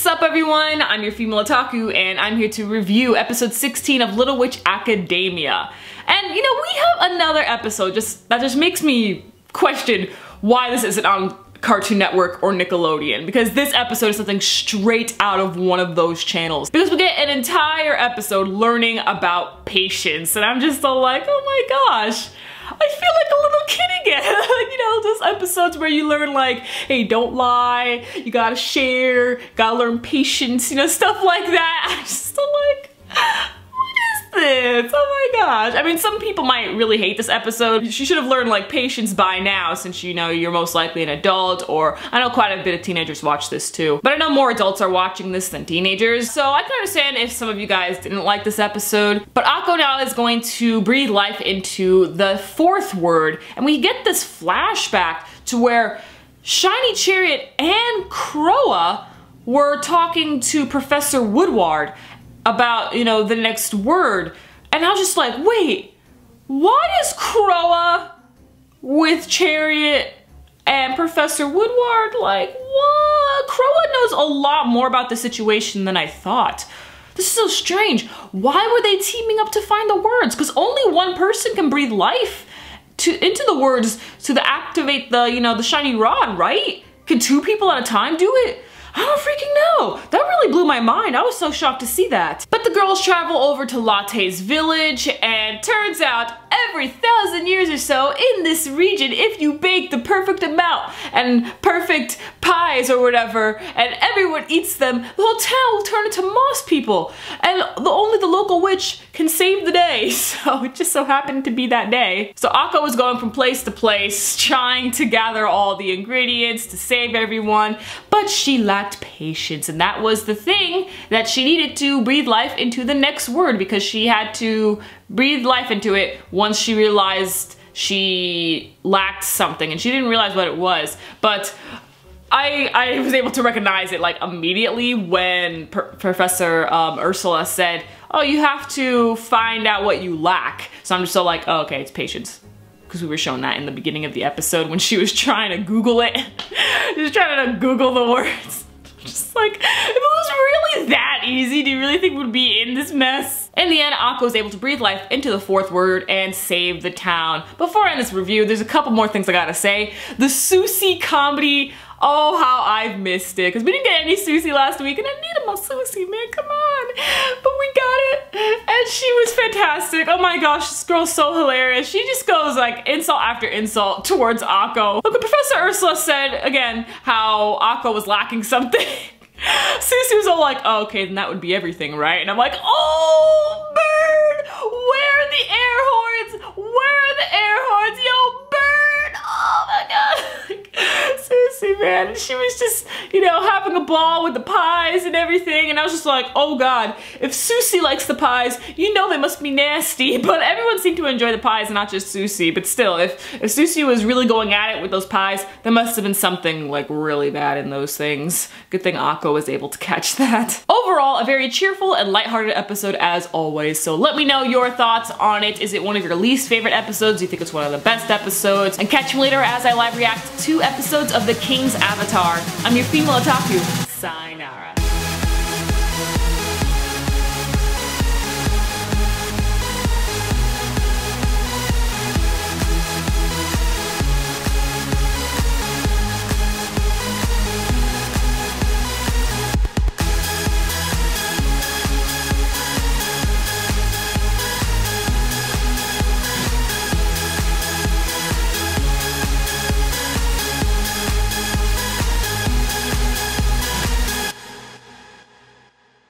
What's up everyone? I'm your female otaku and I'm here to review episode 16 of Little Witch Academia. And you know, we have another episode that just makes me question why this isn't on Cartoon Network or Nickelodeon, because this episode is something straight out of one of those channels. Because we get an entire episode learning about patience, and I'm just so like, oh my gosh, I feel like a little kid again. You know, those episodes where you learn like, hey, don't lie, you gotta share, gotta learn patience, you know, stuff like that. I'm just so like, what is this? Oh my gosh. I mean, some people might really hate this episode. She should have learned like patience by now, since you know you're most likely an adult, or I know quite a bit of teenagers watch this too. But I know more adults are watching this than teenagers, so I can understand if some of you guys didn't like this episode. But Akko now is going to breathe life into the fourth word, and we get this flashback to where Shiny Chariot and Croa were talking to Professor Woodward about, you know, the next word. And I was just like, wait, why is Croa with Chariot and Professor Woodward? Like, what? Croa knows a lot more about the situation than I thought. This is so strange. Why were they teaming up to find the words? Because only one person can breathe life into the words to activate the, you know, the shiny rod, right? Can two people at a time do it? I don't freaking know. That really blew my mind. I was so shocked to see that. But the girls travel over to Latte's village, and turns out every 1,000 years or so in this region, if you bake the perfect amount and perfect pies or whatever, and everyone eats them, the whole town will turn into moss people. And only the local witch can save the day. So it just so happened to be that day. So Akko was going from place to place, trying to gather all the ingredients to save everyone, but she lacked patience, and that was the thing that she needed to breathe life into the next word, because she had to breathe life into it once she realized she lacked something, and she didn't realize what it was. But I was able to recognize it like immediately when Professor Ursula said, oh, you have to find out what you lack. So I'm just so like, oh, okay, it's patience. Because we were shown that in the beginning of the episode when she was trying to Google it. She was trying to Google the words. Just like, if it was really that easy, do you really think we'd be in this mess? In the end, Akko was able to breathe life into the fourth word and save the town. Before I end this review, there's a couple more things I gotta say. The Susie comedy, oh how I've missed it. Because we didn't get any Susie last week, and I needed my Susie, man, come on. But we got it, and she was fantastic. Oh my gosh, this girl's so hilarious. She just goes like insult after insult towards Akko. Look, Professor Ursula said, again, how Akko was lacking something. Susie was all like, oh, okay, then that would be everything, right? And I'm like, oh, bird! Where are the air horns? Where are the air horns? Yo, bird! Oh my god! Susie, man, she was just, you know, having a ball with the pies and everything, and I was just like, oh god, if Susie likes the pies, you know they must be nasty. But everyone seemed to enjoy the pies, not just Susie. But still, if Susie was really going at it with those pies, there must have been something like really bad in those things. Good thing Akko was able to catch that. Overall, a very cheerful and lighthearted episode as always. So let me know your thoughts on it. Is it one of your least favorite episodes? Do you think it's one of the best episodes? And catch me later as I live react to 2 episodes of The King's Avatar. I'm your female otaku. Sayonara.